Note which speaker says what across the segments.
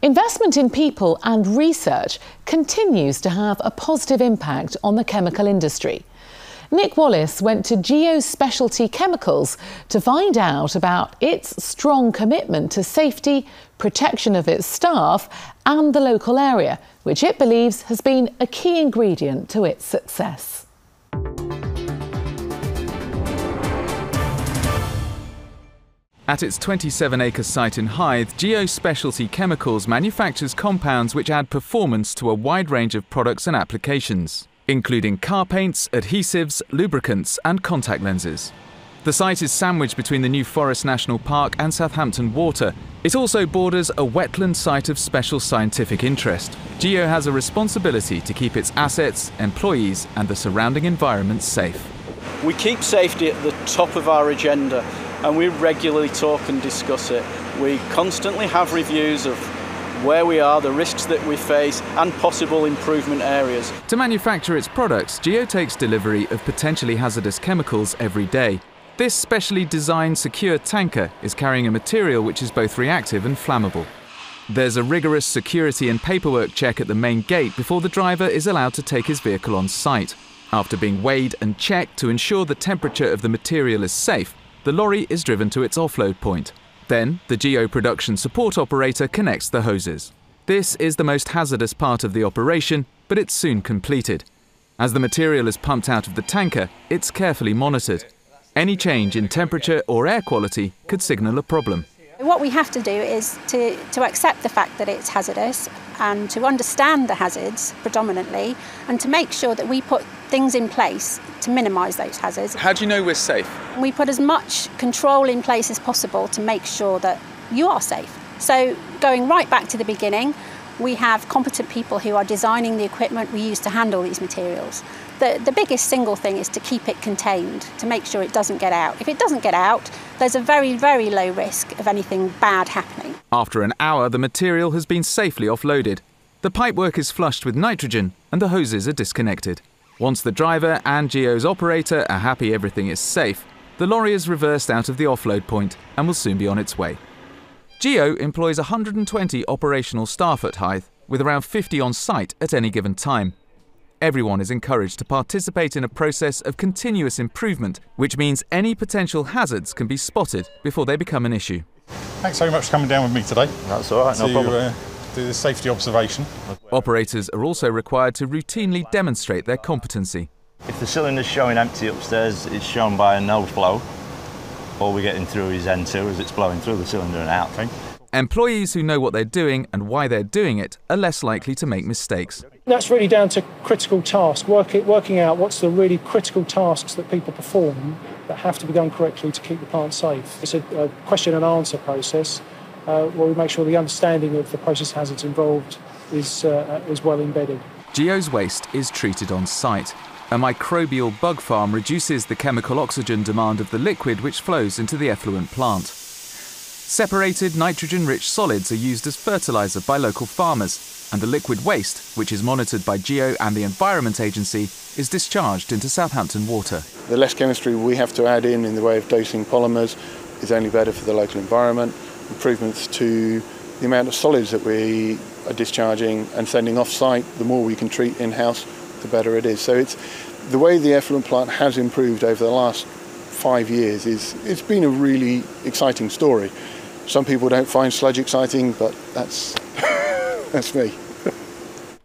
Speaker 1: Investment in people and research continues to have a positive impact on the chemical industry. Nick Wallace went to GEO Specialty Chemicals to find out about its strong commitment to safety, protection of its staff and the local area, which it believes has been a key ingredient to its success.
Speaker 2: At its 27-acre site in Hythe, GEO Specialty Chemicals manufactures compounds which add performance to a wide range of products and applications, including car paints, adhesives, lubricants and contact lenses. The site is sandwiched between the New Forest National Park and Southampton Water. It also borders a wetland site of special scientific interest. GEO has a responsibility to keep its assets, employees and the surrounding environment safe.
Speaker 3: We keep safety at the top of our agenda, and we regularly talk and discuss it. We constantly have reviews of where we are, the risks that we face and possible improvement areas.
Speaker 2: To manufacture its products, GEO takes delivery of potentially hazardous chemicals every day. This specially designed secure tanker is carrying a material which is both reactive and flammable. There's a rigorous security and paperwork check at the main gate before the driver is allowed to take his vehicle on site. After being weighed and checked to ensure the temperature of the material is safe, the lorry is driven to its offload point. Then, the GEO production support operator connects the hoses. This is the most hazardous part of the operation, but it's soon completed. As the material is pumped out of the tanker, it's carefully monitored. Any change in temperature or air quality could signal a problem.
Speaker 4: What we have to do is to accept the fact that it's hazardous and to understand the hazards predominantly and to make sure that we put things in place to minimise those hazards.
Speaker 2: How do you know we're safe?
Speaker 4: We put as much control in place as possible to make sure that you are safe. So going right back to the beginning, we have competent people who are designing the equipment we use to handle these materials. The biggest single thing is to keep it contained, to make sure it doesn't get out. If it doesn't get out, there's a very, very low risk of anything bad happening.
Speaker 2: After an hour, the material has been safely offloaded. The pipework is flushed with nitrogen and the hoses are disconnected. Once the driver and GEO's operator are happy everything is safe, the lorry is reversed out of the offload point and will soon be on its way. GEO employs 120 operational staff at Hythe, with around 50 on site at any given time. Everyone is encouraged to participate in a process of continuous improvement, which means any potential hazards can be spotted before they become an issue.
Speaker 5: Thanks very much for coming down with me today.
Speaker 6: That's all right, no problem.
Speaker 5: Do the safety observation.
Speaker 2: Operators are also required to routinely demonstrate their competency.
Speaker 6: If the cylinder's showing empty upstairs, it's shown by a no flow. All we're getting through is N2 as it's blowing through the cylinder and out.
Speaker 5: Okay.
Speaker 2: Employees who know what they're doing and why they're doing it are less likely to make mistakes.
Speaker 7: That's really down to critical tasks, working out what's the really critical tasks that people perform that have to be done correctly to keep the plant safe. It's a question and answer process where we make sure the understanding of the process hazards involved is well embedded.
Speaker 2: GEO's waste is treated on site. A microbial bug farm reduces the chemical oxygen demand of the liquid which flows into the effluent plant. Separated nitrogen-rich solids are used as fertiliser by local farmers, and the liquid waste, which is monitored by GEO and the Environment Agency, is discharged into Southampton Water.
Speaker 8: The less chemistry we have to add in the way of dosing polymers is only better for the local environment. Improvements to the amount of solids that we are discharging and sending off-site, the more we can treat in-house, the better it is. So it's the way the effluent plant has improved over the last 5 years it's been a really exciting story. Some people don't find sludge exciting, but that's me.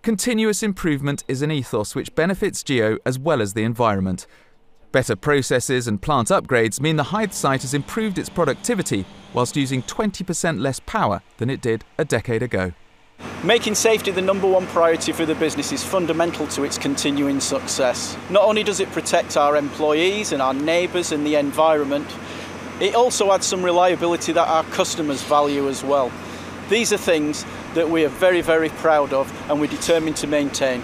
Speaker 2: Continuous improvement is an ethos which benefits GEO as well as the environment. Better processes and plant upgrades mean the Hythe site has improved its productivity whilst using 20% less power than it did a decade ago.
Speaker 3: Making safety the #1 priority for the business is fundamental to its continuing success. Not only does it protect our employees and our neighbours and the environment, it also adds some reliability that our customers value as well. These are things that we are very, very proud of and we're determined to maintain.